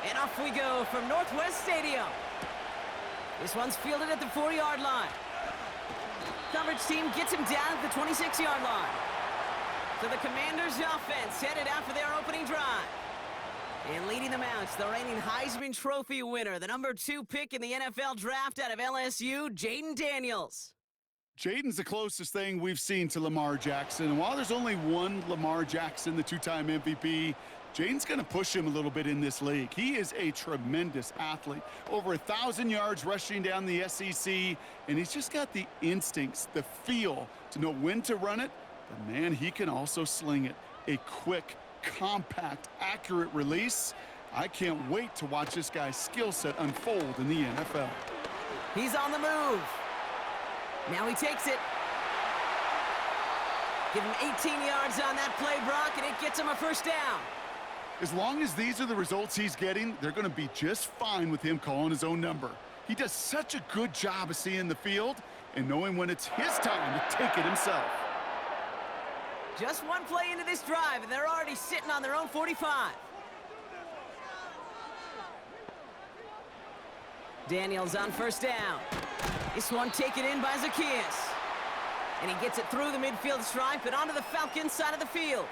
And off we go from Northwest Stadium. This one's fielded at the 4-yard line. Coverage team gets him down at the 26-yard line. So the Commanders' offense headed out for their opening drive. And leading them out, the reigning Heisman Trophy winner, the number 2 pick in the NFL draft out of LSU, Jayden Daniels. Jayden's the closest thing we've seen to Lamar Jackson. And while there's only one Lamar Jackson, the 2-time MVP, Jayden's going to push him a little bit in this league. He is a tremendous athlete. Over 1,000 yards rushing down the SEC, and he's just got the instincts, the feel to know when to run it. But, man, he can also sling it. A quick, compact, accurate release. I can't wait to watch this guy's skill set unfold in the NFL. He's on the move. Now he takes it. Give him 18 yards on that play, Brock, and it gets him a first down. As long as these are the results he's getting, they're going to be just fine with him calling his own number. He does such a good job of seeing the field and knowing when it's his time to take it himself. Just one play into this drive, and they're already sitting on their own 45. Daniels on first down. This one taken in by Zacchaeus. And he gets it through the midfield stripe and onto the Falcons side of the field.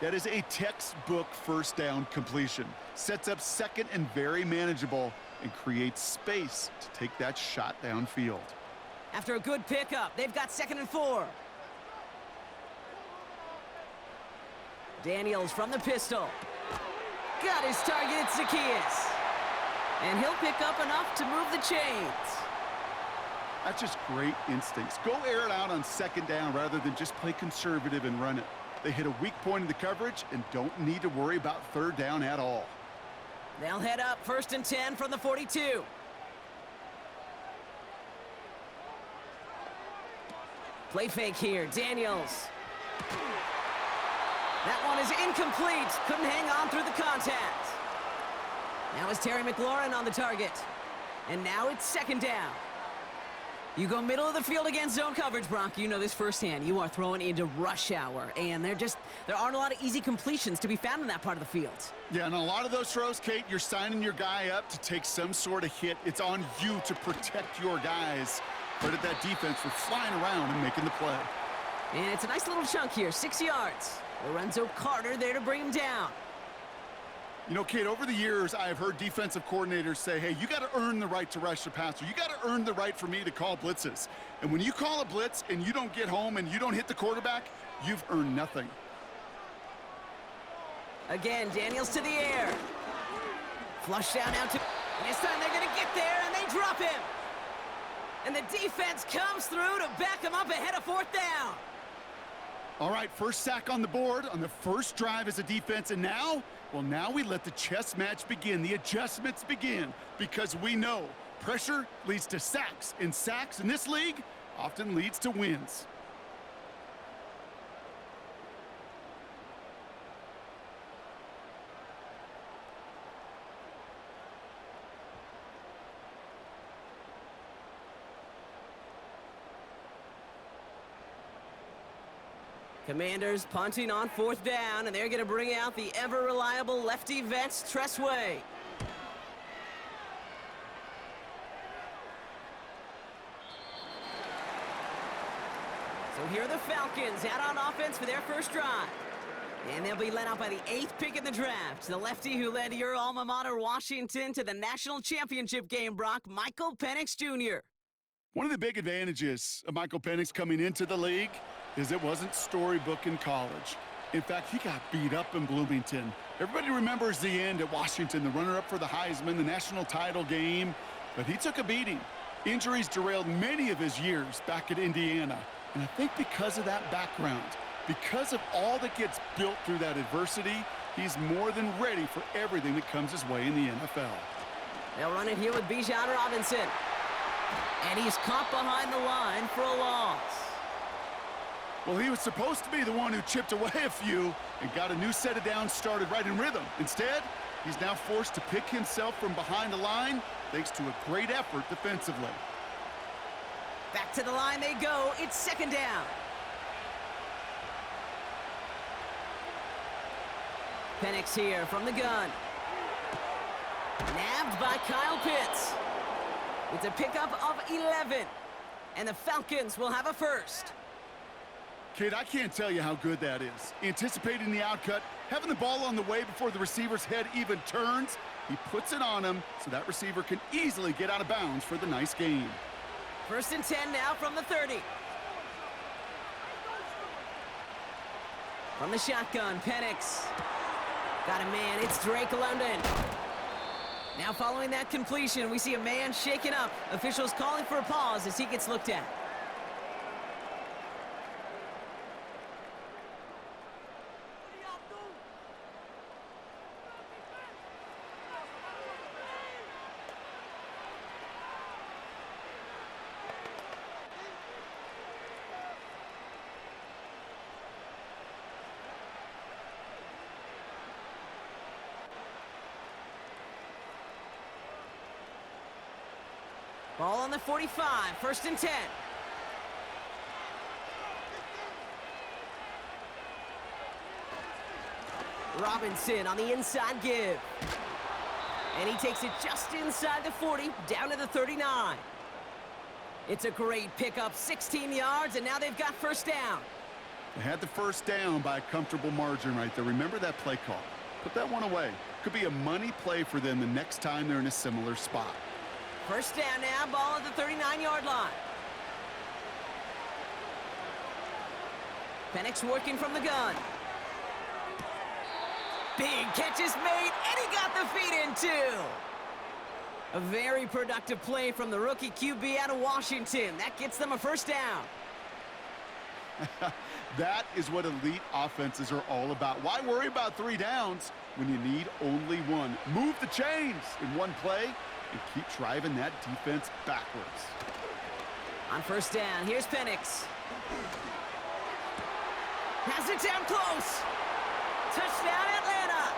That is a textbook first down completion. Sets up second and very manageable and creates space to take that shot downfield. After a good pickup, they've got 2nd and 4. Daniels from the pistol. Got his target, it's Zacchaeus. And he'll pick up enough to move the chains. That's just great instincts. Go air it out on 2nd down rather than just play conservative and run it. They hit a weak point in the coverage and don't need to worry about 3rd down at all. They'll head up 1st and 10 from the 42. Play fake here, Daniels. That one is incomplete. Couldn't hang on through the contact. Now it's Terry McLaurin on the target. And now it's 2nd down. You go middle of the field against zone coverage, Brock. You know this firsthand. You are throwing into rush hour, and there aren't a lot of easy completions to be found in that part of the field. Yeah, and a lot of those throws, Kate, you're signing your guy up to take some sort of hit. It's on you to protect your guys. Credit that defense for flying around and making the play. And it's a nice little chunk here, 6 yards. Lorenzo Carter there to bring him down. You know, Kate, over the years, I have heard defensive coordinators say, hey, you got to earn the right to rush the passer. You got to earn the right for me to call blitzes. And when you call a blitz and you don't get home and you don't hit the quarterback, you've earned nothing. Again, Daniels to the air. Flush down now to... And this time they're going to get there, and they drop him. And the defense comes through to back him up ahead of 4th down. All right, first sack on the board on the first drive as a defense, and now, well, now we let the chess match begin, the adjustments begin, because we know pressure leads to sacks, and sacks in this league often leads to wins. Commanders punting on 4th down, and they're going to bring out the ever-reliable lefty Vance Tressway. So here are the Falcons out on offense for their first drive. And they'll be led out by the 8th pick in the draft, the lefty who led your alma mater, Washington, to the national championship game, Brock, Michael Penix Jr. One of the big advantages of Michael Penix coming into the league is it wasn't storybook in college. In fact, he got beat up in Bloomington. Everybody remembers the end at Washington, the runner-up for the Heisman, the national title game, but he took a beating. Injuries derailed many of his years back at Indiana, and I think because of that background, because of all that gets built through that adversity, he's more than ready for everything that comes his way in the NFL. They'll run it here with Bijan Robinson. And he's caught behind the line for a loss. Well, he was supposed to be the one who chipped away a few and got a new set of downs started right in rhythm. Instead, he's now forced to pick himself from behind the line thanks to a great effort defensively. Back to the line they go. It's 2nd down. Penix here from the gun. Nabbed by Kyle Pitts. It's a pickup of 11. And the Falcons will have a first. Kid, I can't tell you how good that is. Anticipating the outcut, having the ball on the way before the receiver's head even turns. He puts it on him so that receiver can easily get out of bounds for the nice gain. 1st and 10 now from the 30. From the shotgun, Penix. Got a man, it's Drake London. Now following that completion, we see a man shaken up. Officials calling for a pause as he gets looked at. Ball on the 45, 1st and 10. Robinson on the inside give. And he takes it just inside the 40, down to the 39. It's a great pickup, 16 yards, and now they've got 1st down. They had the 1st down by a comfortable margin right there. Remember that play call. Put that one away. Could be a money play for them the next time they're in a similar spot. 1st down now, ball at the 39-yard line. Penix working from the gun. Big catch is made, and he got the feet in too. A very productive play from the rookie QB out of Washington. That gets them a 1st down. That is what elite offenses are all about. Why worry about 3 downs when you need only 1? Move the chains in one play and keep driving that defense backwards. On 1st down, here's Penix. Has it down close. Touchdown, Atlanta.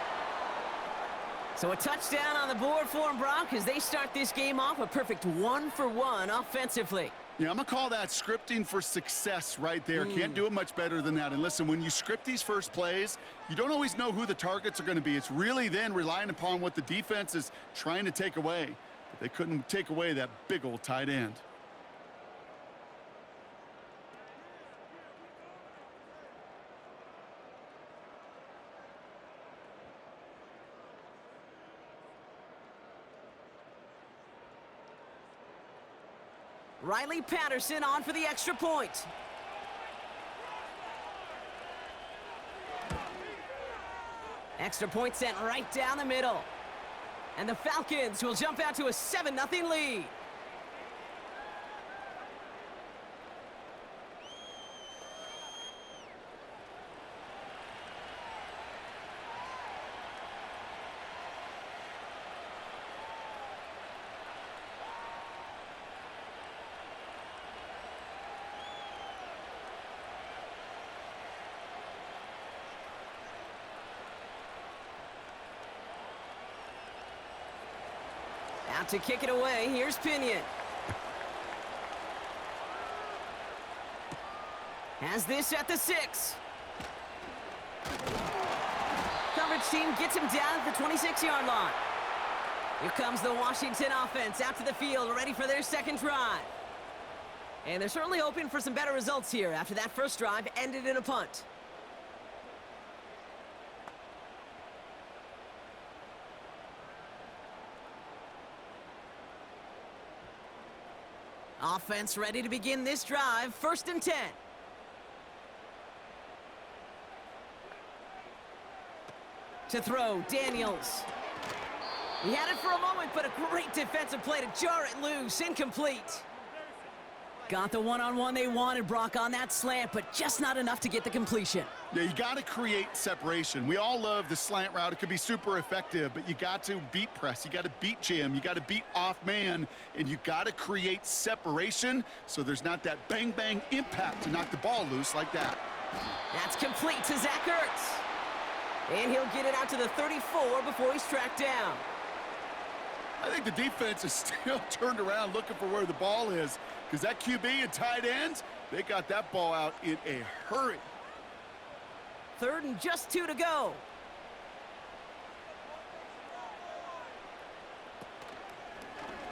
So a touchdown on the board for them, Brock, as they start this game off a perfect 1-for-1 offensively. Yeah, I'm going to call that scripting for success right there. Can't do it much better than that. And listen, when you script these first plays, you don't always know who the targets are going to be. It's really then relying upon what the defense is trying to take away. But they couldn't take away that big old tight end. Riley Patterson on for the extra point. Extra point sent right down the middle. And the Falcons will jump out to a 7-0 lead. Out to kick it away, here's Pinion. Has this at the 6. Coverage team gets him down at the 26-yard line. Here comes the Washington offense out to the field, ready for their 2nd drive. And they're certainly hoping for some better results here after that 1st drive ended in a punt. Offense ready to begin this drive, 1st and 10. To throw, Daniels. He had it for a moment, but a great defensive play to jar it loose, incomplete. Got the one-on-one they wanted, Brock, on that slant, but just not enough to get the completion. Yeah, you got to create separation. We all love the slant route. It could be super effective, but you got to beat press. You got to beat jam. You got to beat off man, and you got to create separation so there's not that bang-bang impact to knock the ball loose like that. That's complete to Zach Ertz. And he'll get it out to the 34 before he's tracked down. I think the defense is still turned around looking for where the ball is, because that QB and tight ends, they got that ball out in a hurry. 3rd and just 2 to go.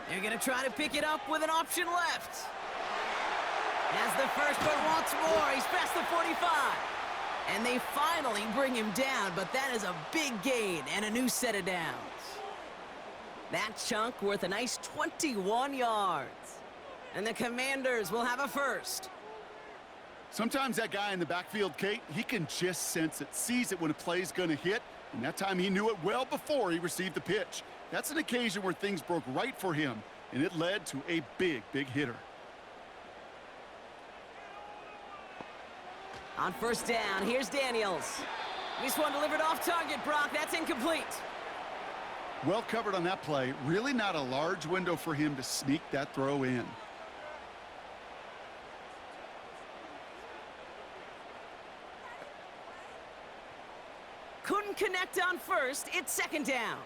They're going to try to pick it up with an option left. Has the first one once more. He's past the 45. And they finally bring him down, but that is a big gain and a new set of downs. That chunk worth a nice 21 yards. And the Commanders will have a first. Sometimes that guy in the backfield, Kate, he can just sense it, sees it when a play's going to hit, and that time he knew it well before he received the pitch. That's an occasion where things broke right for him, and it led to a big, big hitter. On first down, here's Daniels. This one delivered off target, Brock. That's incomplete. Well covered on that play. Really not a large window for him to sneak that throw in. Couldn't connect on first. It's second down.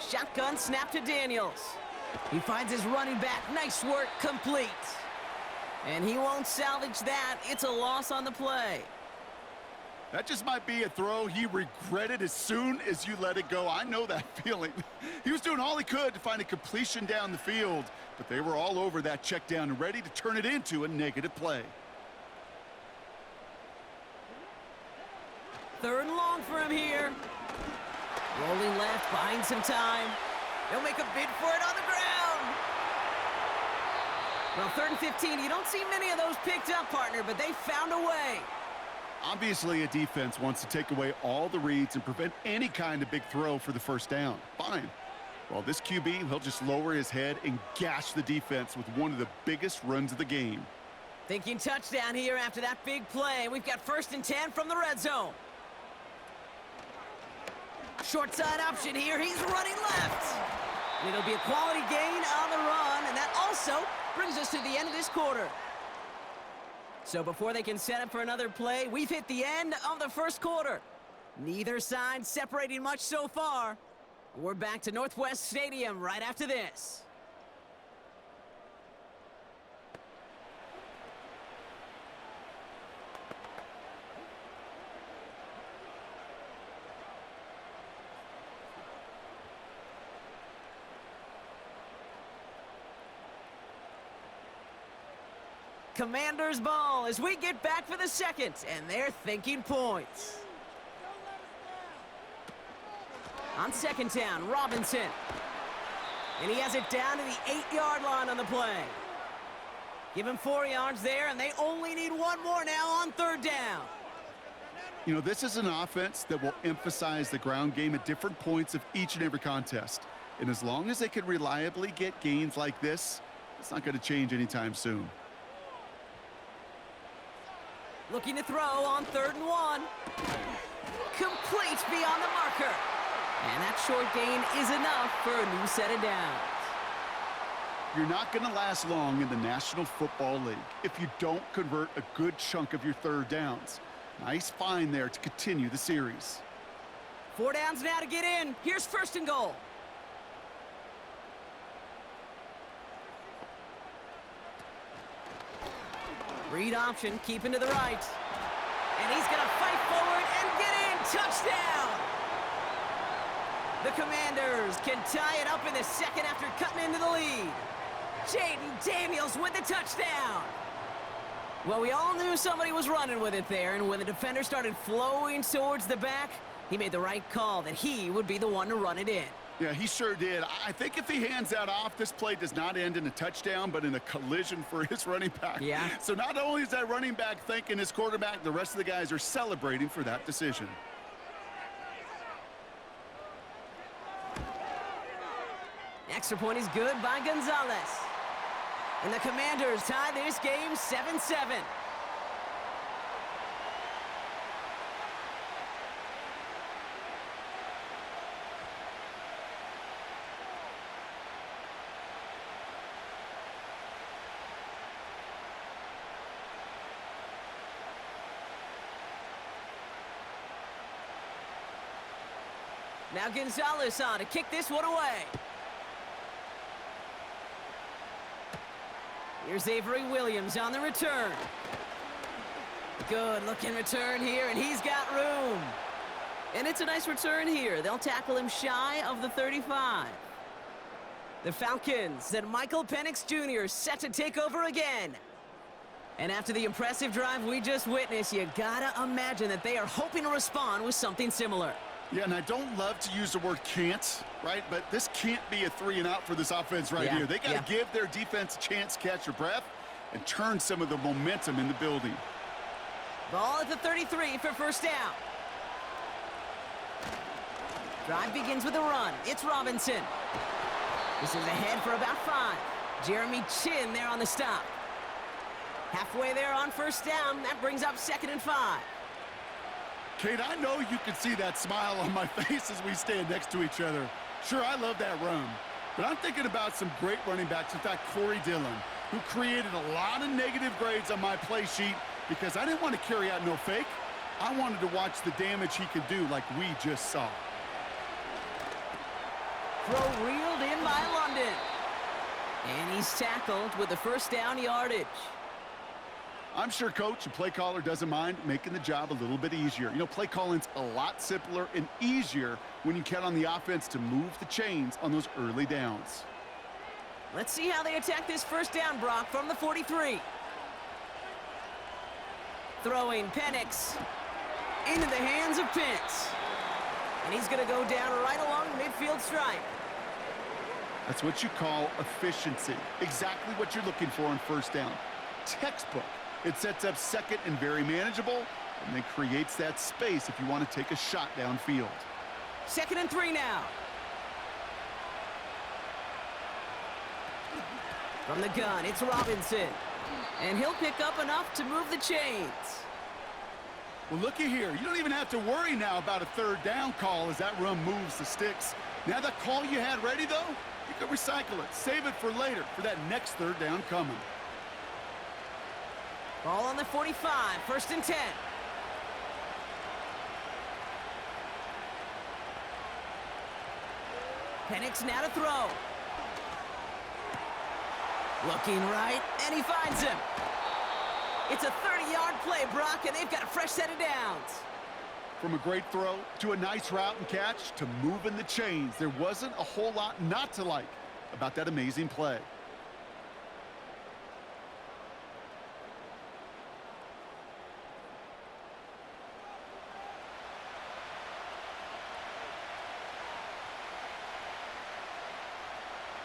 Shotgun snap to Daniels. He finds his running back. Nice work, complete. And he won't salvage that. It's a loss on the play. That just might be a throw he regretted as soon as you let it go. I know that feeling. He was doing all he could to find a completion down the field, but they were all over that check down and ready to turn it into a negative play. Third and long for him here. Rolling left, buying some time. He'll make a bid for it on the ground. Well, 3rd and 15, you don't see many of those picked up, partner, but they found a way. Obviously, a defense wants to take away all the reads and prevent any kind of big throw for the first down. Fine. Well, this QB, he'll just lower his head and gash the defense with one of the biggest runs of the game. Thinking touchdown here after that big play. We've got 1st and 10 from the red zone. Short side option here. He's running left. It'll be a quality gain on the run, and that also brings us to the end of this quarter. So before they can set up for another play, we've hit the end of the first quarter. Neither side separating much so far. We're back to Northwest Stadium right after this. Commanders ball as we get back for the second, and they're thinking points. On second down, Robinson. And he has it down to the 8-yard line on the play. Give him 4 yards there, and they only need one more now on 3rd down. You know, this is an offense that will emphasize the ground game at different points of each and every contest. And as long as they can reliably get gains like this, it's not going to change anytime soon. Looking to throw on 3rd and 1. Complete beyond the marker. And that short gain is enough for a new set of downs. You're not going to last long in the National Football League if you don't convert a good chunk of your 3rd downs. Nice find there to continue the series. 4 downs now to get in. Here's 1st and goal. Read option, keeping to the right. And he's going to fight forward and get in. Touchdown! The Commanders can tie it up in the second after cutting into the lead. Jaden Daniels with the touchdown. Well, we all knew somebody was running with it there, and when the defender started flowing towards the back, he made the right call that he would be the one to run it in. Yeah, he sure did. I think if he hands that off, this play does not end in a touchdown, but in a collision for his running back. Yeah. So not only is that running back thanking his quarterback, the rest of the guys are celebrating for that decision. Extra point is good by Gonzalez. And the Commanders tie this game 7-7. Now Gonzalez on to kick this one away. Here's Avery Williams on the return. Good looking return here, and he's got room. And it's a nice return here. They'll tackle him shy of the 35. The Falcons and Michael Penix Jr. set to take over again. And after the impressive drive we just witnessed, you gotta imagine that they are hoping to respond with something similar. Yeah, and I don't love to use the word can't, right? But this can't be a 3-and-out for this offense right here. They got to give their defense a chance to catch their breath and turn some of the momentum in the building. Ball at the 33 for first down. Drive begins with a run. It's Robinson. This is ahead for about 5. Jeremy Chin there on the stop. Halfway there on first down. That brings up 2nd and 5. Kate, I know you can see that smile on my face as we stand next to each other. Sure, I love that run. But I'm thinking about some great running backs. In fact, Corey Dillon, who created a lot of negative grades on my play sheet because I didn't want to carry out no fake. I wanted to watch the damage he could do like we just saw. Throw reeled in by London. And he's tackled with the first down yardage. I'm sure coach and play caller doesn't mind making the job a little bit easier. You know, play calling's a lot simpler and easier when you count on the offense to move the chains on those early downs. Let's see how they attack this first down, Brock, from the 43. Throwing Penix into the hands of Pitts. And he's going to go down right along the midfield stripe. That's what you call efficiency. Exactly what you're looking for on first down. Textbook. It sets up second and very manageable, and then creates that space if you want to take a shot downfield. 2nd and 3 now. From the gun, it's Robinson. And he'll pick up enough to move the chains. Well, looky here. You don't even have to worry now about a 3rd down call as that run moves the sticks. Now that call you had ready, though, you can recycle it. Save it for later for that next 3rd down coming. Ball on the 45, 1st and 10. Penix now to throw. Looking right, and he finds him. It's a 30-yard play, Brock, and they've got a fresh set of downs. From a great throw to a nice route and catch to moving the chains, there wasn't a whole lot not to like about that amazing play.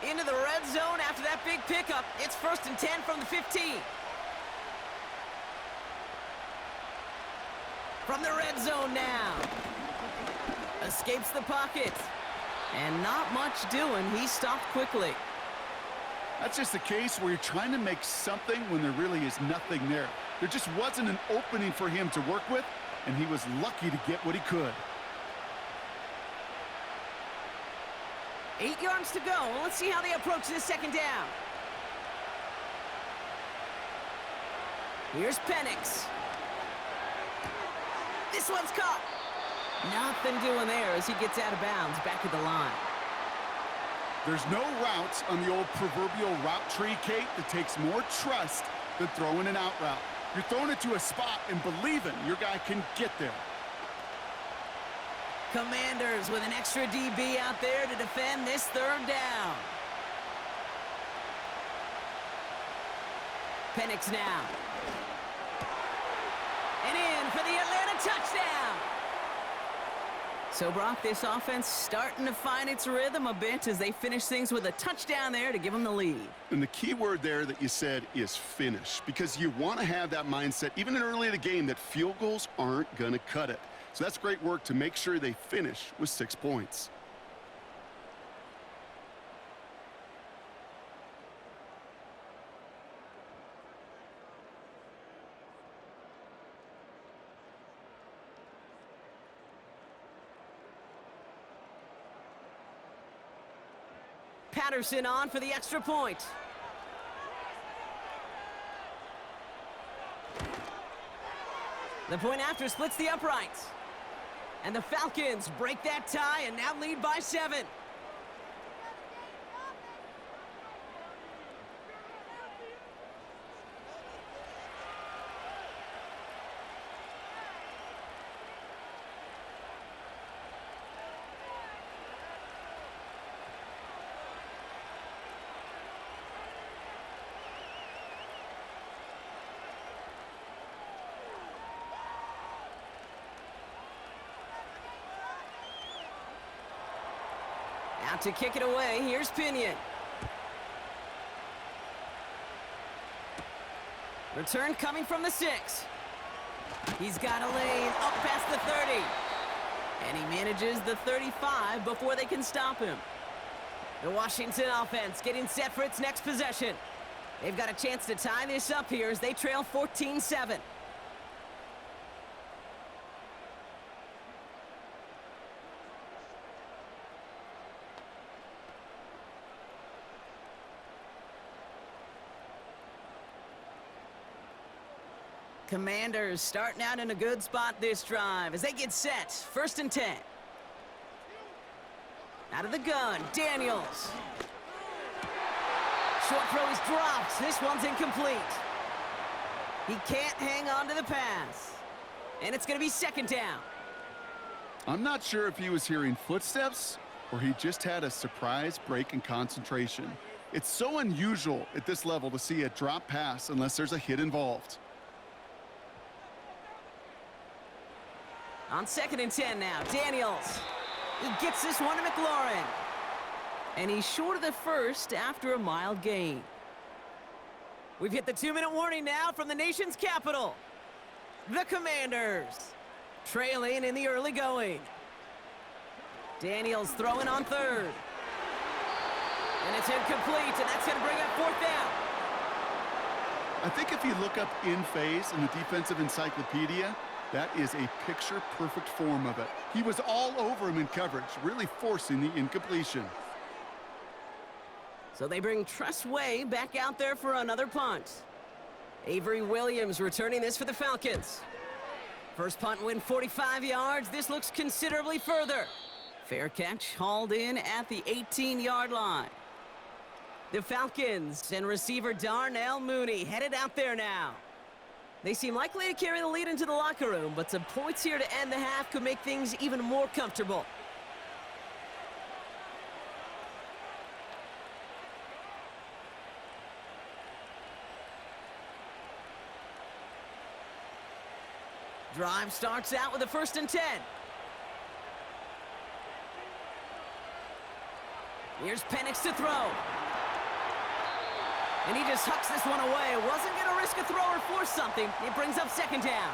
Into the red zone after that big pickup. It's 1st and 10 from the 15. From the red zone now. Escapes the pocket. And not much doing. He stopped quickly. That's just the case where you're trying to make something when there really is nothing there. There just wasn't an opening for him to work with, and he was lucky to get what he could. 8 yards to go. Let's see how they approach this 2nd down. Here's Penix. This one's caught. Nothing doing there as he gets out of bounds back at the line. There's no routes on the old proverbial route tree, Kate, that takes more trust than throwing an out route. You're throwing it to a spot and believing your guy can get there. Commanders with an extra DB out there to defend this 3rd down. Penix now. And in for the Atlanta touchdown. So, Brock, this offense starting to find its rhythm a bit as they finish things with a touchdown there to give them the lead. And the key word there that you said is finish, because you want to have that mindset, even in early in the game, that field goals aren't going to cut it. So that's great work to make sure they finish with 6 points. Patterson on for the extra point. The point after splits the uprights. And the Falcons break that tie and now lead by 7. Out to kick it away, here's Pinion. Return coming from the 6. He's got a lane up past the 30. And he manages the 35 before they can stop him. The Washington offense getting set for its next possession. They've got a chance to tie this up here as they trail 14-7. Commanders starting out in a good spot this drive as they get set. 1st and 10. Out of the gun, Daniels. Short throw is dropped. This one's incomplete. He can't hang on to the pass. And it's going to be 2nd down. I'm not sure if he was hearing footsteps or he just had a surprise break in concentration. It's so unusual at this level to see a drop pass unless there's a hit involved. On 2nd and 10 now, Daniels. He gets this one to McLaurin. And he's short of the 1st after a mild gain. We've hit the 2-minute warning now from the nation's capital. The Commanders trailing in the early going. Daniels throwing on 3rd. And it's incomplete, and that's going to bring up 4th down. I think if you look up in phase in the defensive encyclopedia, that is a picture-perfect form of it. He was all over him in coverage, really forcing the incompletion. So they bring Tress Way back out there for another punt. Avery Williams returning this for the Falcons. First punt win 45 yards. This looks considerably further. Fair catch hauled in at the 18-yard line. The Falcons and receiver Darnell Mooney headed out there now. They seem likely to carry the lead into the locker room, but some points here to end the half could make things even more comfortable. Drive starts out with a 1st and 10. Here's Penix to throw. And he just hucks this one away. Wasn't going to risk a throw or force something. It brings up 2nd down.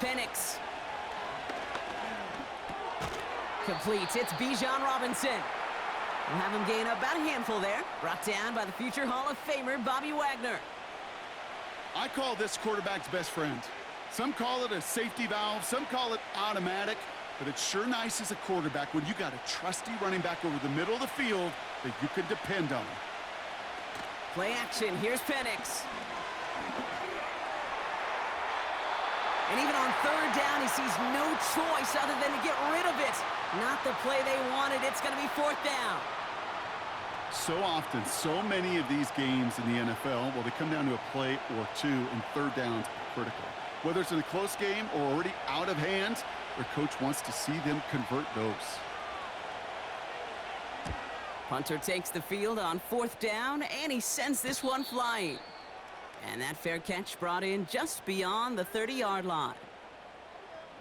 Penix. Completes. It's Bijan Robinson. We'll have him gain about a handful there. Brought down by the future Hall of Famer, Bobby Wagner. I call this quarterback's best friend. Some call it a safety valve, some call it automatic, but it's sure nice as a quarterback when you got a trusty running back over the middle of the field that you can depend on. Play action. Here's Penix. And even on 3rd down, he sees no choice other than to get rid of it. Not the play they wanted. It's going to be 4th down. So often, so many of these games in the NFL, well, they come down to a play or two, and 3rd downs are critical. Whether it's in a close game or already out of hand, their coach wants to see them convert those. Punter takes the field on 4th down, and he sends this one flying. And that fair catch brought in just beyond the 30-yard line.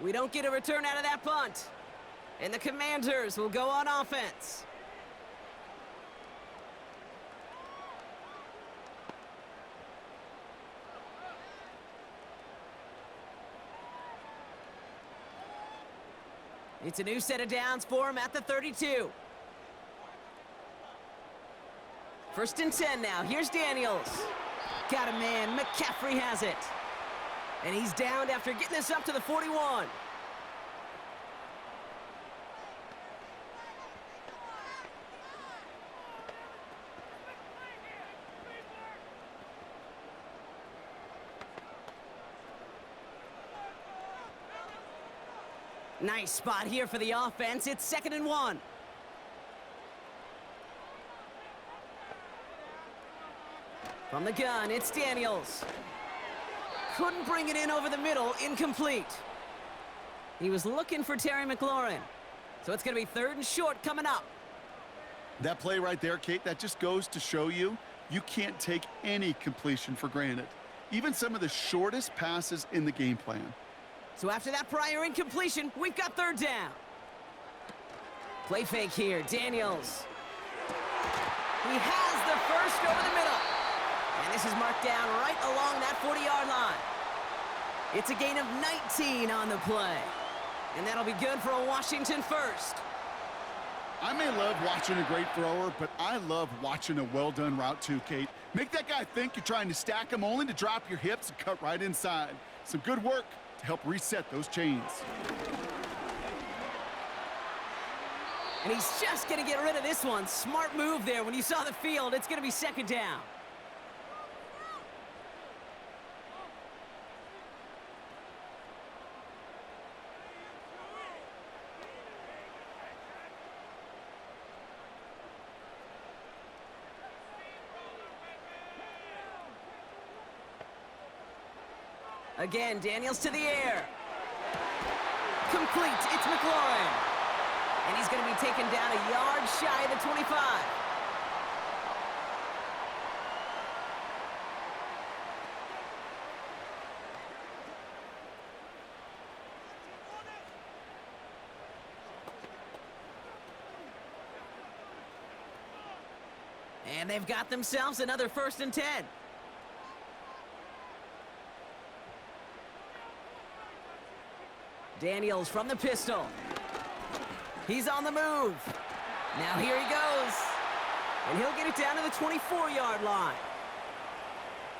We don't get a return out of that punt. And the Commanders will go on offense. It's a new set of downs for him at the 32. 1st and 10 now. Here's Daniels. Got a man. McCaffrey has it. And he's downed after getting this up to the 41. Nice spot here for the offense. It's 2nd and 1. From the gun, it's Daniels. Couldn't bring it in over the middle. Incomplete. He was looking for Terry McLaurin. So it's going to be 3rd and short coming up. That play right there, Kate, that just goes to show you, you can't take any completion for granted. Even some of the shortest passes in the game plan. So after that prior incompletion, we've got 3rd down. Play fake here, Daniels. He has the first over the middle. And this is marked down right along that 40-yard line. It's a gain of 19 on the play. And that'll be good for a Washington first. I may love watching a great thrower, but I love watching a well-done route too, Kate. Make that guy think you're trying to stack him only to drop your hips and cut right inside. Some good work to help reset those chains. And he's just going to get rid of this one. Smart move there. When you saw the field, it's going to be 2nd down. Again, Daniels to the air. Complete. It's McLaurin. And he's going to be taken down a yard shy of the 25. And they've got themselves another 1st and 10. Daniels from the pistol. He's on the move. Now here he goes. And he'll get it down to the 24-yard line.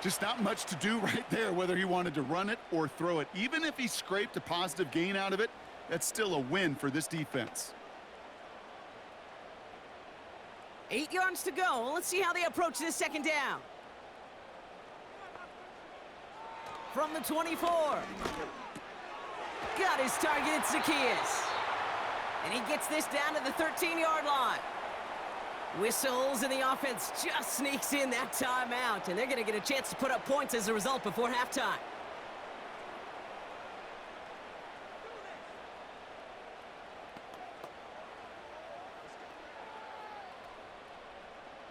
Just not much to do right there, whether he wanted to run it or throw it. Even if he scraped a positive gain out of it, that's still a win for this defense. 8 yards to go. Let's see how they approach this 2nd down. From the 24. Got his target, it's Zacchaeus. And he gets this down to the 13-yard line. Whistles, and the offense just sneaks in that timeout. And they're going to get a chance to put up points as a result before halftime.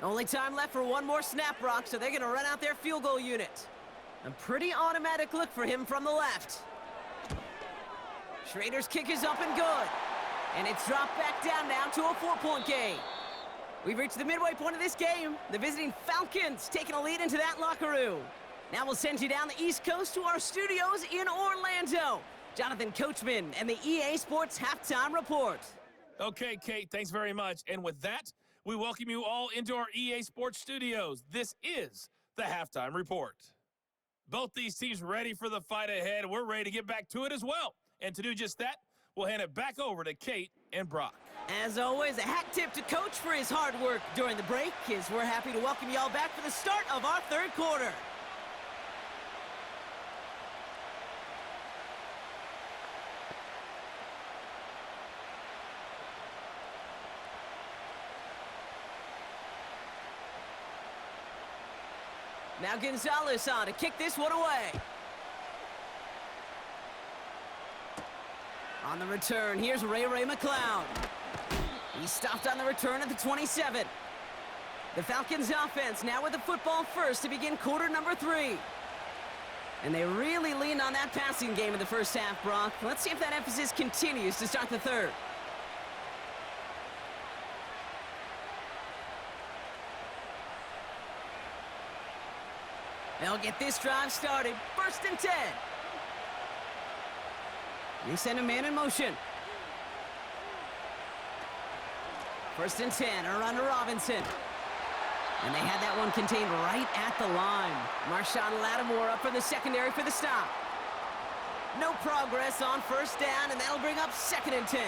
Only time left for one more snap, Brock, so they're going to run out their field goal unit. A pretty automatic look for him from the left. Schrader's kick is up and good. And it's dropped back down now to a 4-point game. We've reached the midway point of this game. The visiting Falcons taking a lead into that locker room. Now we'll send you down the East Coast to our studios in Orlando. Jonathan Coachman and the EA Sports Halftime Report. Okay, Kate, thanks very much. And with that, we welcome you all into our EA Sports studios. This is the Halftime Report. Both these teams ready for the fight ahead. We're ready to get back to it as well. And to do just that, we'll hand it back over to Kate and Brock. As always, a hat tip to Coach for his hard work during the break, as we're happy to welcome y'all back for the start of our 3rd quarter. Now Gonzalez on to kick this one away. On the return, here's Ray McCloud. He stopped on the return at the 27. The Falcons offense now with the football first to begin quarter number 3. And they really leaned on that passing game in the first half, Brock. Let's see if that emphasis continues to start the 3rd. They'll get this drive started. 1st and 10. They send a man in motion. 1st and 10, around to Robinson. And they had that one contained right at the line. Marshawn Lattimore up for the secondary for the stop. No progress on 1st down, and that'll bring up 2nd and 10.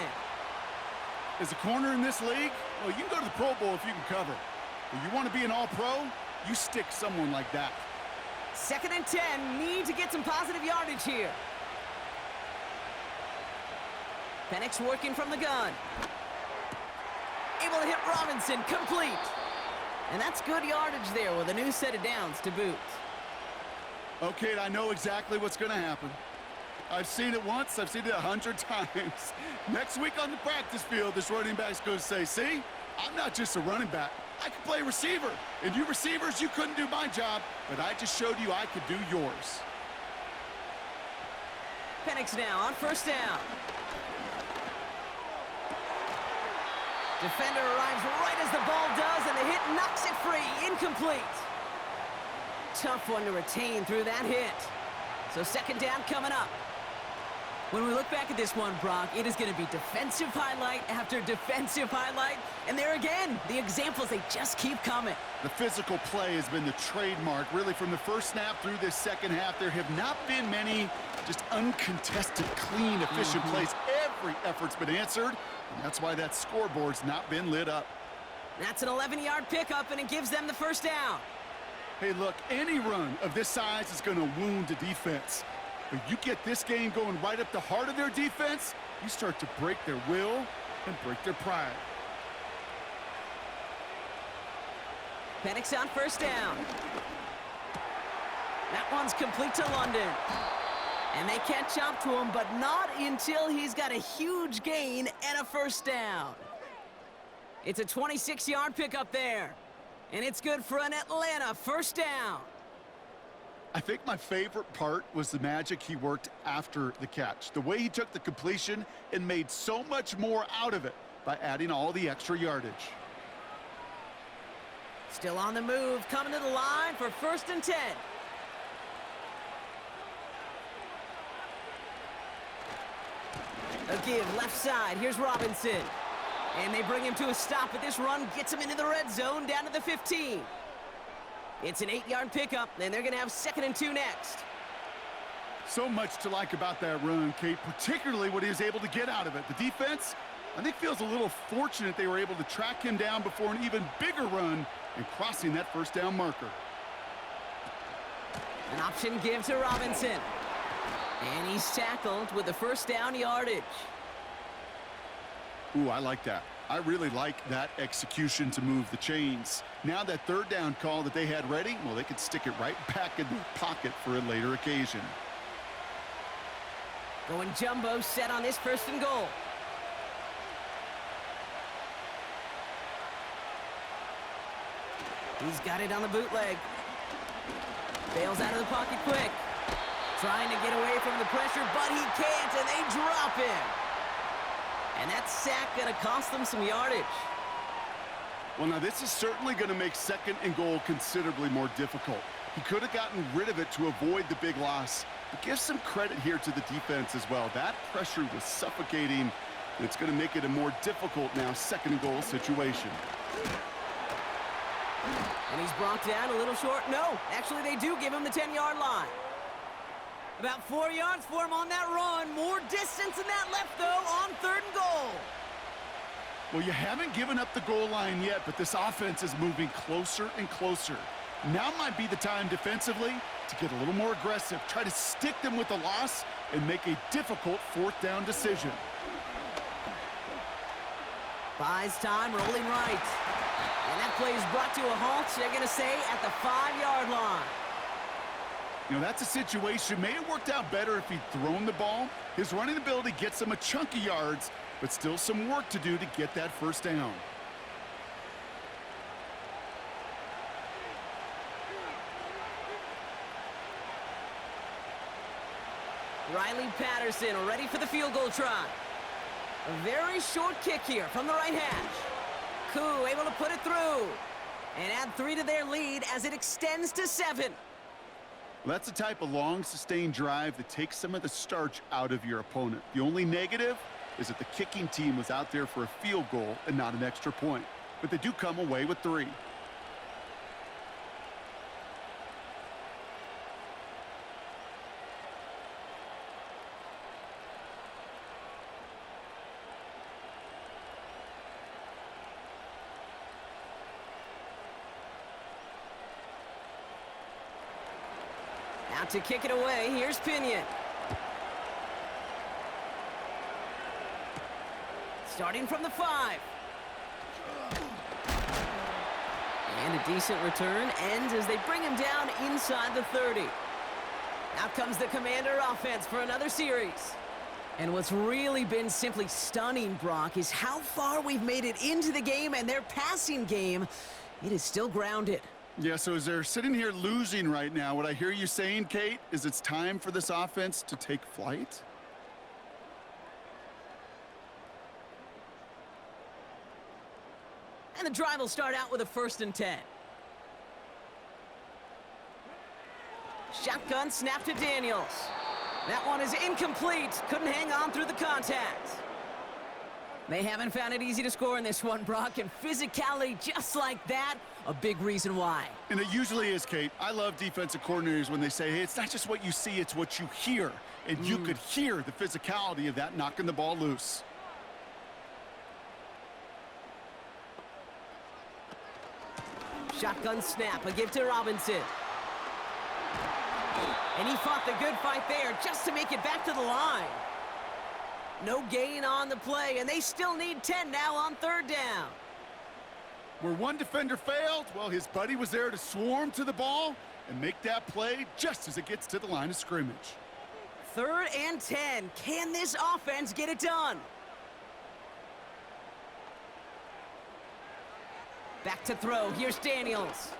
As a corner in this league, well, you can go to the Pro Bowl if you can cover. If you want to be an all-pro, you stick someone like that. 2nd and 10, need to get some positive yardage here. Penix working from the gun. Able to hit Robinson, complete. And that's good yardage there with a new set of downs to boot. Okay, I know exactly what's going to happen. I've seen it once. I've seen it 100 times. Next week on the practice field, this running back's going to say, see, I'm not just a running back. I can play receiver. And you receivers, you couldn't do my job, but I just showed you I could do yours. Penix now on first down. Defender arrives right as the ball does, and the hit knocks it free. Incomplete. Tough one to retain through that hit. So second down coming up. When we look back at this one, Brock, it is going to be defensive highlight after defensive highlight. And there again, the examples, they just keep coming. The physical play has been the trademark. Really, from the first snap through this second half, there have not been many just uncontested, clean, efficient plays. Every effort's been answered, and that's why that scoreboard's not been lit up. That's an 11-yard pickup, and it gives them the first down. Hey, look, any run of this size is going to wound the defense. But you get this game going right up the heart of their defense, you start to break their will and break their pride. Penix on first down. That one's complete to London. And they catch up to him, but not until he's got a huge gain and a first down. It's a 26-yard pickup there. And it's good for an Atlanta first down. I think my favorite part was the magic he worked after the catch. The way he took the completion and made so much more out of it by adding all the extra yardage. Still on the move, coming to the line for 1st and 10. A give left side. Here's Robinson. And they bring him to a stop, but this run gets him into the red zone down to the 15. It's an 8-yard pickup, and they're going to have 2nd and 2 next. So much to like about that run, Kate, particularly what he was able to get out of it. The defense, I think, feels a little fortunate they were able to track him down before an even bigger run and crossing that first down marker. An option give to Robinson. And he's tackled with the first down yardage. Ooh, I like that. I really like that execution to move the chains. Now that third down call that they had ready, well, they could stick it right back in their pocket for a later occasion. Going jumbo set on this 1st and goal. He's got it on the bootleg. Bails out of the pocket quick. Trying to get away from the pressure, but he can't, and they drop him. And that sack going to cost them some yardage. Well, now this is certainly going to make 2nd and goal considerably more difficult. He could have gotten rid of it to avoid the big loss. But give some credit here to the defense as well. That pressure was suffocating. And it's going to make it a more difficult now 2nd and goal situation. And he's brought down a little short. No, actually they do give him the 10-yard line. About 4 yards for him on that run. More distance than that left, though, on 3rd and goal. Well, you haven't given up the goal line yet, but this offense is moving closer and closer. Now might be the time defensively to get a little more aggressive, try to stick them with the loss, and make a difficult 4th down decision. Buys time, rolling right. And that play is brought to a halt, they're going to say, at the 5-yard line. You know, that's a situation. May have worked out better if he'd thrown the ball. His running ability gets him a chunk of yards, but still some work to do to get that first down. Riley Patterson ready for the field goal try. A very short kick here from the right hash. Koo able to put it through and add 3 to their lead as it extends to 7. Well, that's the type of long, sustained drive that takes some of the starch out of your opponent. The only negative is that the kicking team was out there for a field goal and not an extra point. But they do come away with 3. Out to kick it away, here's Pinion. Starting from the 5. And a decent return ends as they bring him down inside the 30. Out comes the Commander offense for another series. And what's really been simply stunning, Brock, is how far we've made it into the game, and their passing game, it is still grounded. Yeah, so as they're sitting here losing right now, what I hear you saying, Kate, is it's time for this offense to take flight? And the drive will start out with a 1st and 10. Shotgun snap to Daniels. That one is incomplete. Couldn't hang on through the contact. They haven't found it easy to score in this one, Brock, and physicality just like that, a big reason why. And it usually is, Kate. I love defensive coordinators when they say, hey, it's not just what you see, it's what you hear. And you could hear the physicality of that knocking the ball loose. Shotgun snap, a give to Robinson. And he fought the good fight there just to make it back to the line. No gain on the play, and they still need 10 now on 3rd down. Where one defender failed, well, his buddy was there to swarm to the ball and make that play just as it gets to the line of scrimmage. 3rd and 10. Can this offense get it done? Back to throw. Here's Daniels.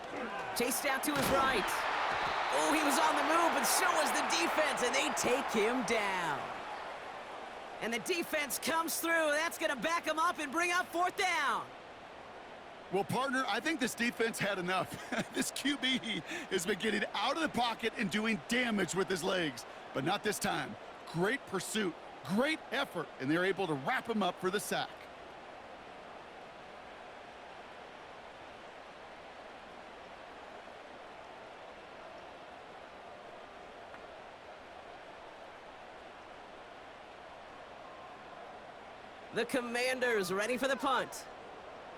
Chased out to his right. Oh, he was on the move, but so was the defense, and they take him down. And the defense comes through. That's going to back him up and bring up 4th down. Well, partner, I think this defense had enough. This QB has been getting out of the pocket and doing damage with his legs, but not this time. Great pursuit, great effort, and they're able to wrap him up for the sack. The Commanders ready for the punt.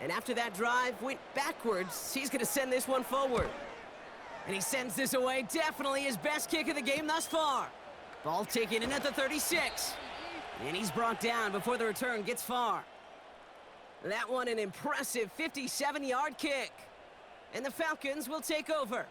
And after that drive went backwards, he's going to send this one forward. And he sends this away. Definitely his best kick of the game thus far. Ball taken in at the 36. And he's brought down before the return gets far. That one an impressive 57-yard kick. And the Falcons will take over.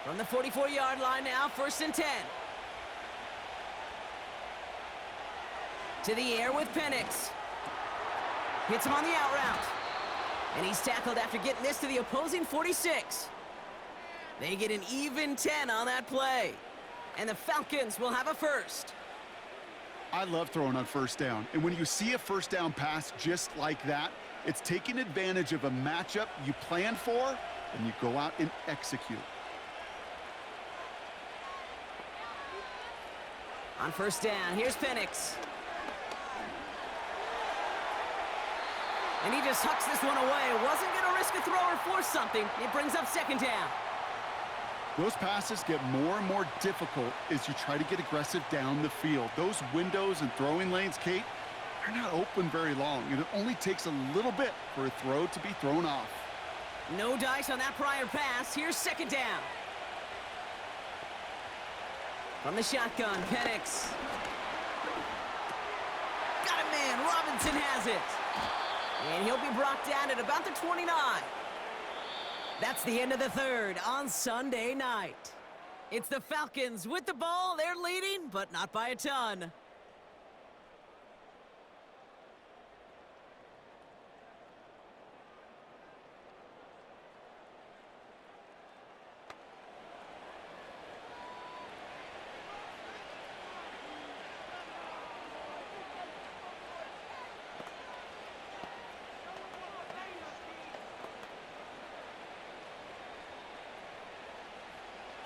From the 44-yard line now, 1st and 10. To the air with Penix. Hits him on the out route. And he's tackled after getting this to the opposing 46. They get an even 10 on that play. And the Falcons will have a 1st. I love throwing on 1st down. And when you see a 1st down pass just like that, it's taking advantage of a matchup you planned for, and you go out and execute. On 1st down, here's Penix. And he just hucks this one away. Wasn't going to risk a throw or force something. It brings up 2nd down. Those passes get more and more difficult as you try to get aggressive down the field. Those windows and throwing lanes, Kate, they're not open very long, and it only takes a little bit for a throw to be thrown off. No dice on that prior pass. Here's 2nd down. From the shotgun, Penix. Got a man. Robinson has it. And he'll be brought down at about the 29. That's the end of the 3rd on Sunday night. It's the Falcons with the ball. They're leading, but not by a ton.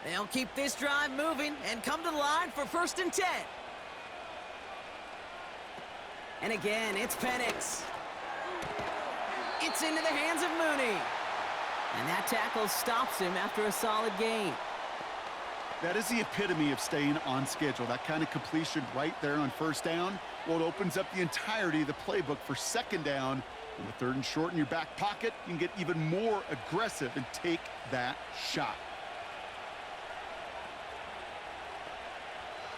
They'll keep this drive moving and come to the line for 1st and 10. And again, it's Penix. It's into the hands of Mooney. And that tackle stops him after a solid gain. That is the epitome of staying on schedule. That kind of completion right there on first down. Well, it opens up the entirety of the playbook for second down. And with 3rd and short in your back pocket, you can get even more aggressive and take that shot.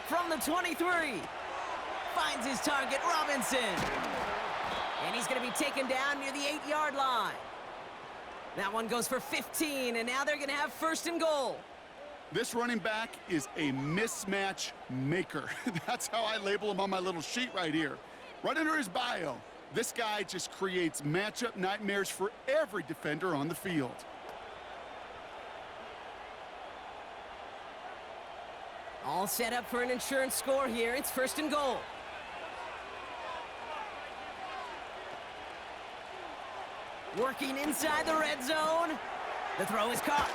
From the 23, finds his target, Robinson. And he's going to be taken down near the 8-yard line. That one goes for 15, and now they're going to have 1st and goal. This running back is a mismatch maker. That's how I label him on my little sheet right here. Right under his bio, this guy just creates matchup nightmares for every defender on the field. All set up for an insurance score here. It's 1st and goal. Working inside the red zone. The throw is caught.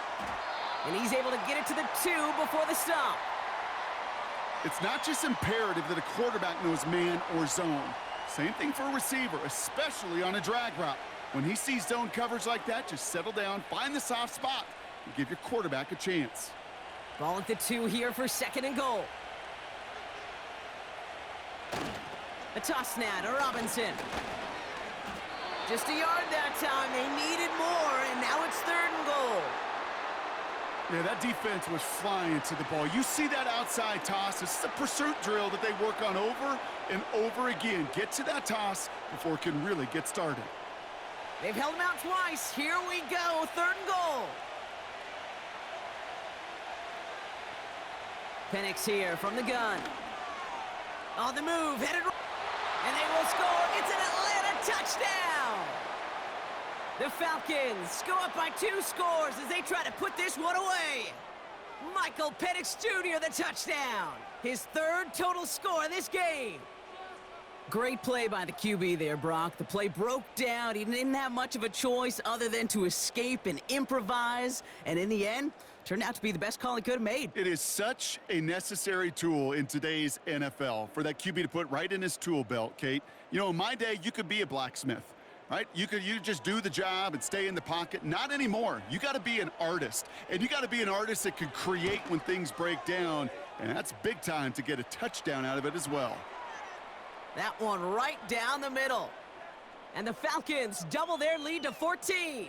And he's able to get it to the 2 before the stop. It's not just imperative that a quarterback knows man or zone. Same thing for a receiver, especially on a drag route. When he sees zone coverage like that, just settle down, find the soft spot, and give your quarterback a chance. Ball at the 2 here for 2nd and goal. A toss now to Robinson. Just a yard that time. They needed more, and now it's 3rd and goal. Yeah, that defense was flying to the ball. You see that outside toss. This is a pursuit drill that they work on over and over again. Get to that toss before it can really get started. They've held him out twice. Here we go, 3rd and goal. Penix here from the gun. On the move, headed right. And they will score. It's an Atlanta touchdown. The Falcons go up by 2 scores as they try to put this one away. Michael Penix Jr. the touchdown. His 3rd total score in this game. Great play by the QB there, Brock. The play broke down. He didn't have much of a choice other than to escape and improvise. And in the end, turned out to be the best call he could have made. It is such a necessary tool in today's NFL for that QB to put right in his tool belt, Kate. You know, in my day, you could be a blacksmith, right? You just do the job and stay in the pocket. Not anymore. You got to be an artist. And you got to be an artist that can create when things break down. And that's big time to get a touchdown out of it as well. That one right down the middle. And the Falcons double their lead to 14.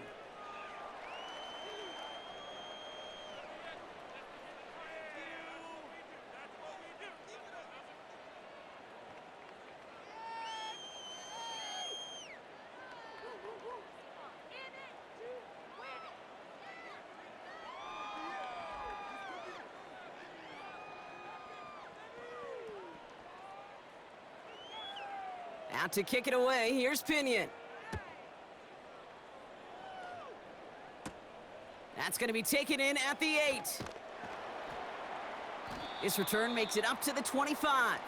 Out to kick it away, here's Pinion. That's going to be taken in at the 8. This return makes it up to the 25.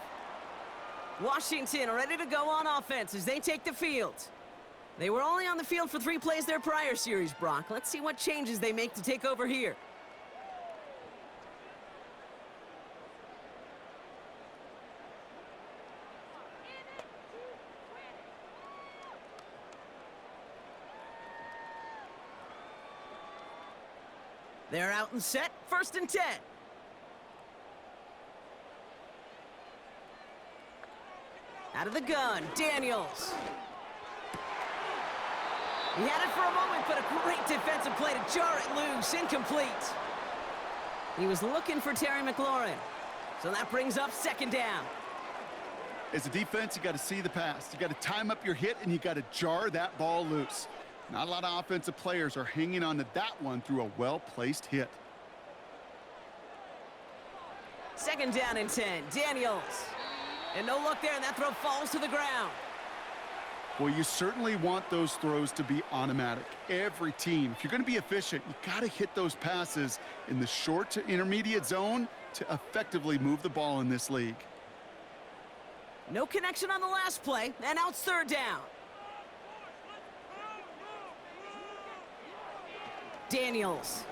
Washington ready to go on offense as they take the field. They were only on the field for 3 plays their prior series, Brock. Let's see what changes they make to take over here. They're out and set, 1st and 10. Out of the gun, Daniels. He had it for a moment, but a great defensive play to jar it loose, incomplete. He was looking for Terry McLaurin, so that brings up 2nd down. As a defense, you got to see the pass. You got to time up your hit, and you got to jar that ball loose. Not a lot of offensive players are hanging on to that one through a well-placed hit. 2nd down and 10, Daniels. And no luck there, and that throw falls to the ground. Well, you certainly want those throws to be automatic. Every team, if you're going to be efficient, you got to hit those passes in the short to intermediate zone to effectively move the ball in this league. No connection on the last play, and now it's 3rd down. Daniels.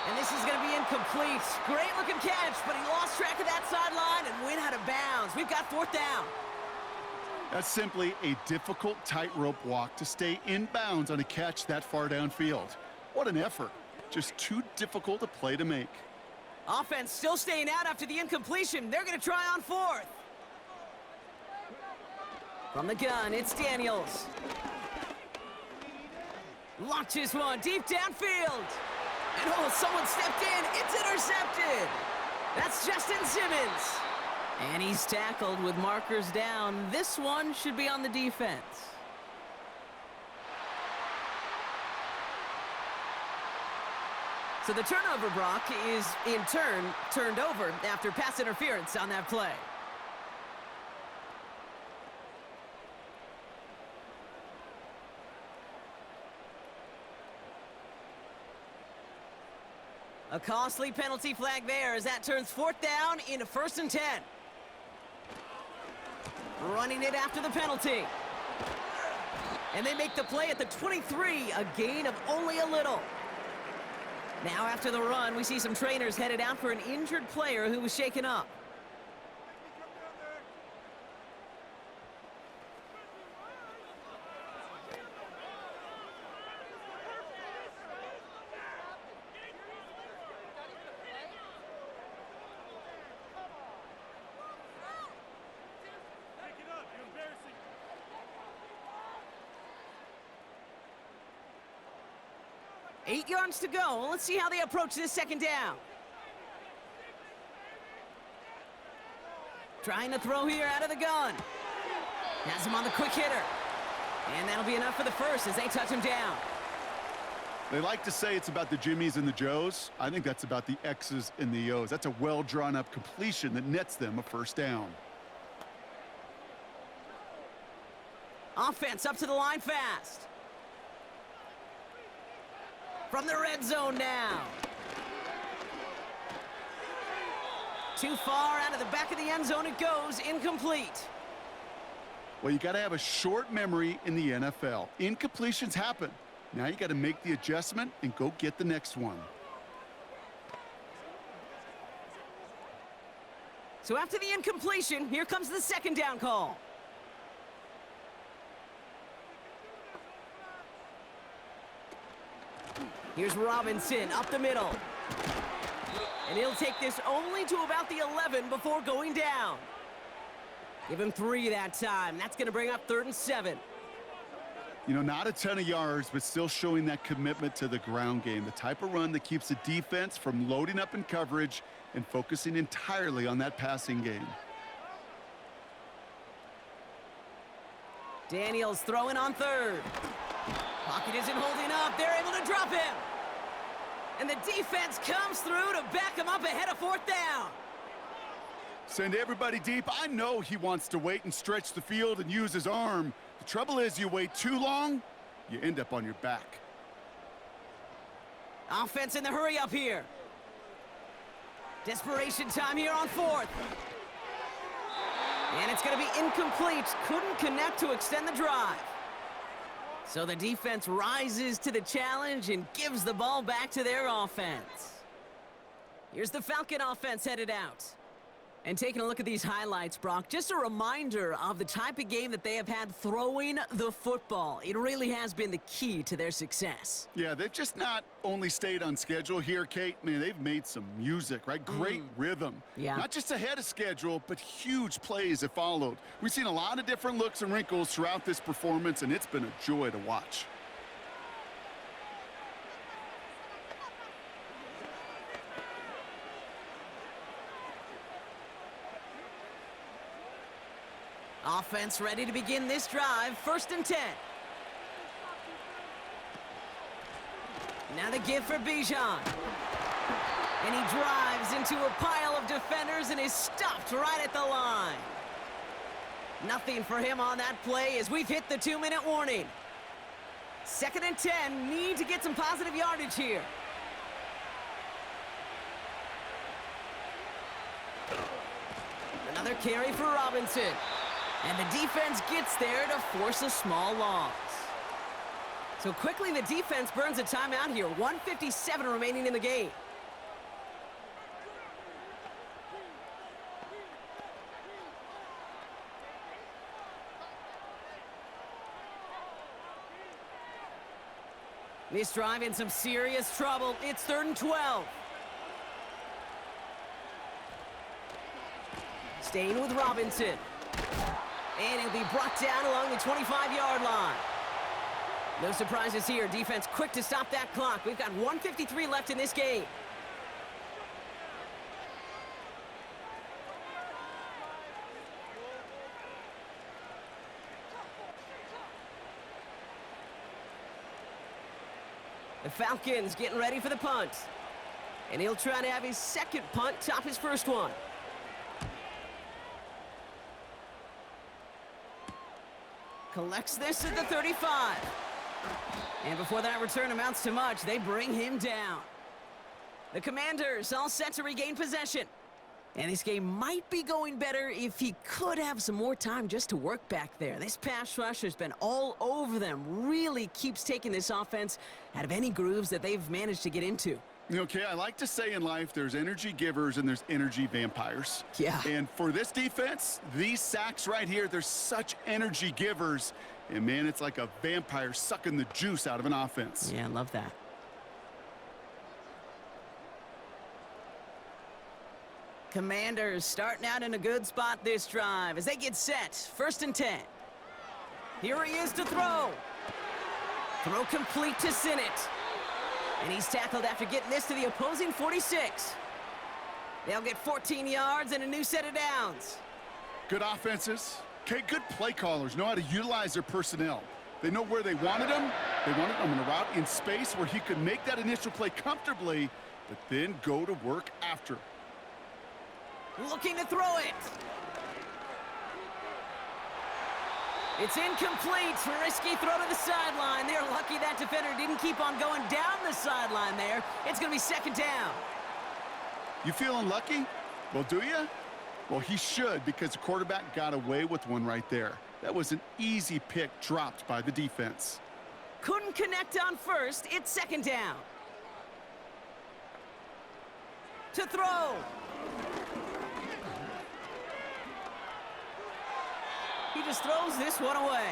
And this is going to be incomplete. Great looking catch, but he lost track of that sideline and went out of bounds. We've got 4th down. That's simply a difficult tightrope walk to stay in bounds on a catch that far downfield. What an effort. Just too difficult a play to make. Offense still staying out after the incompletion. They're going to try on fourth. From the gun, it's Daniels. Launches one deep downfield. And oh, someone stepped in. It's intercepted. That's Justin Simmons. And he's tackled with markers down. This one should be on the defense. So the turnover, Brock, is in turn turned over after pass interference on that play. A costly penalty flag there as that turns fourth down into 1st and 10. Running it after the penalty. And they make the play at the 23, a gain of only a little. Now after the run, we see some trainers headed out for an injured player who was shaken up. Eight yards to go. Let's see how they approach this second down. Trying to throw here out of the gun. Has him on the quick hitter. And that'll be enough for the first as they touch him down. They like to say it's about the Jimmies and the Joes. I think that's about the X's and the O's. That's a well-drawn-up completion that nets them a first down. Offense up to the line fast. From the red zone now. Too far out of the back of the end zone it goes, incomplete. Well, you got to have a short memory in the NFL. Incompletions happen. Now you got to make the adjustment and go get the next one. So after the incompletion, here comes the second down call. Here's Robinson up the middle. And he'll take this only to about the 11 before going down. Give him 3 that time. That's going to bring up 3rd and 7. You know, not a ton of yards, but still showing that commitment to the ground game. The type of run that keeps the defense from loading up in coverage and focusing entirely on that passing game. Daniels throwing on 3rd. Pocket isn't holding up. They're able to drop him. And the defense comes through to back him up ahead of 4th down. Send everybody deep. I know he wants to wait and stretch the field and use his arm. The trouble is you wait too long, you end up on your back. Offense in the hurry up here. Desperation time here on 4th. And it's going to be incomplete. Couldn't connect to extend the drive. So the defense rises to the challenge and gives the ball back to their offense. Here's the Falcon offense headed out. And taking a look at these highlights, Brock, just a reminder of the type of game that they have had throwing the football. It really has been the key to their success. Yeah, they've just not only stayed on schedule here, Kate. Man, they've made some music, right? Great rhythm. Yeah. Not just ahead of schedule, but huge plays have followed. We've seen a lot of different looks and wrinkles throughout this performance, and it's been a joy to watch. Offense ready to begin this drive. 1st and 10. Now the give for Bijan. And he drives into a pile of defenders and is stopped right at the line. Nothing for him on that play as we've hit the 2-minute warning. 2nd and 10. Need to get some positive yardage here. Another carry for Robinson. And the defense gets there to force a small loss. So quickly the defense burns a timeout here. 1:57 remaining in the game. This drive in some serious trouble. It's 3rd and 12. Staying with Robinson. And he'll be brought down along the 25-yard line. No surprises here. Defense quick to stop that clock. We've got 1:53 left in this game. The Falcons getting ready for the punt. And he'll try to have his second punt top his first one. Collects this at the 35. And before that return amounts to much, they bring him down. The Commanders all set to regain possession. And this game might be going better if he could have some more time just to work back there. This pass rush has been all over them. Really keeps taking this offense out of any grooves that they've managed to get into. Okay, I like to say in life there's energy givers and there's energy vampires. Yeah. And for this defense, these sacks right here, they're such energy givers. And, man, it's like a vampire sucking the juice out of an offense. Yeah, I love that. Commanders starting out in a good spot this drive as they get set. 1st and 10. Here he is to throw. Throw complete to Sinnott. And he's tackled after getting this to the opposing 46. They'll get 14 yards and a new set of downs. Good offenses. Okay, good play callers know how to utilize their personnel. They know where they wanted him. They wanted him in a route in space where he could make that initial play comfortably, but then go to work after. Looking to throw it. It's incomplete. Risky throw to the sideline. They're lucky that defender didn't keep on going down the sideline there. It's going to be 2nd down. You feeling lucky? Well, do you? Well, he should, because the quarterback got away with one right there. That was an easy pick dropped by the defense. Couldn't connect on first. It's 2nd down. To throw. He just throws this one away.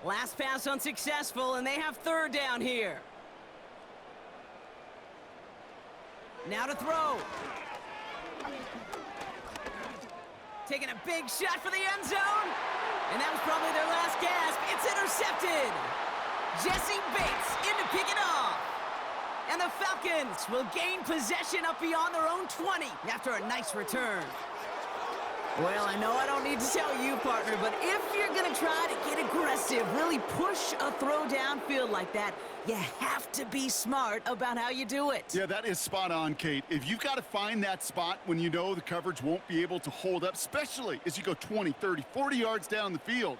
Last pass unsuccessful, and they have 3rd down here. Now to throw. Taking a big shot for the end zone. And that was probably their last gasp. It's intercepted. Jesse Bates in to pick it off. And the Falcons will gain possession up beyond their own 20 after a nice return. Well, I know I don't need to tell you, partner, but if you're going to try to get aggressive, really push a throw downfield like that, you have to be smart about how you do it. Yeah, that is spot on, Kate. If you've got to find that spot when you know the coverage won't be able to hold up, especially as you go 20, 30, 40 yards down the field.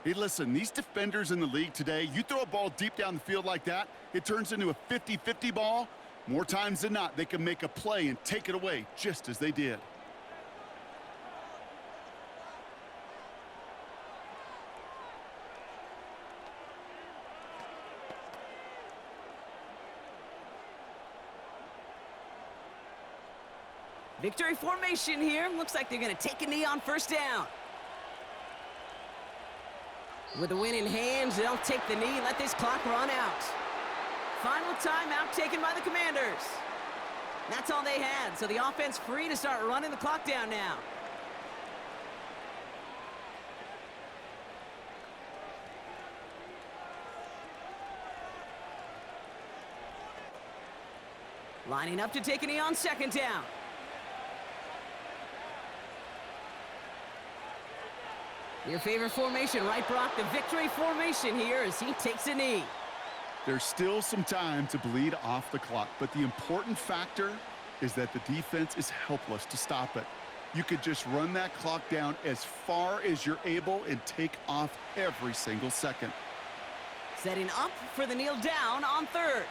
Hey, listen, these defenders in the league today, you throw a ball deep down the field like that, it turns into a 50-50 ball. More times than not, they can make a play and take it away, just as they did. Victory formation here. Looks like they're going to take a knee on 1st down. With the win in hand, they'll take the knee and let this clock run out. Final timeout taken by the Commanders. That's all they had, so the offense free to start running the clock down now. Lining up to take a knee on 2nd down. Your favorite formation, right, Brock? The victory formation here as he takes a knee. There's still some time to bleed off the clock, but the important factor is that the defense is helpless to stop it. You could just run that clock down as far as you're able and take off every single second. Setting up for the kneel down on 3rd.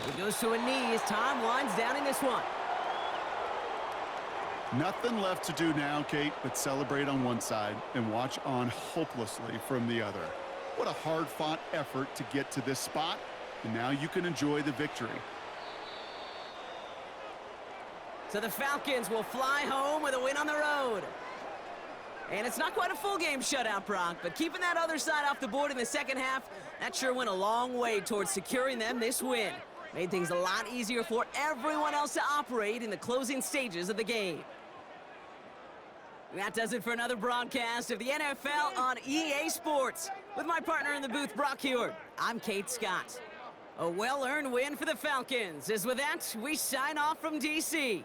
He goes to a knee as time winds down in this one. Nothing left to do now, Kate, but celebrate on one side and watch on hopelessly from the other. What a hard-fought effort to get to this spot, and now you can enjoy the victory. So the Falcons will fly home with a win on the road. And it's not quite a full game shutout, Brock, but keeping that other side off the board in the second half, that sure went a long way towards securing them this win. Made things a lot easier for everyone else to operate in the closing stages of the game. And that does it for another broadcast of the NFL on EA Sports. With my partner in the booth, Brock Heward, I'm Kate Scott. A well-earned win for the Falcons. As with that, we sign off from D.C.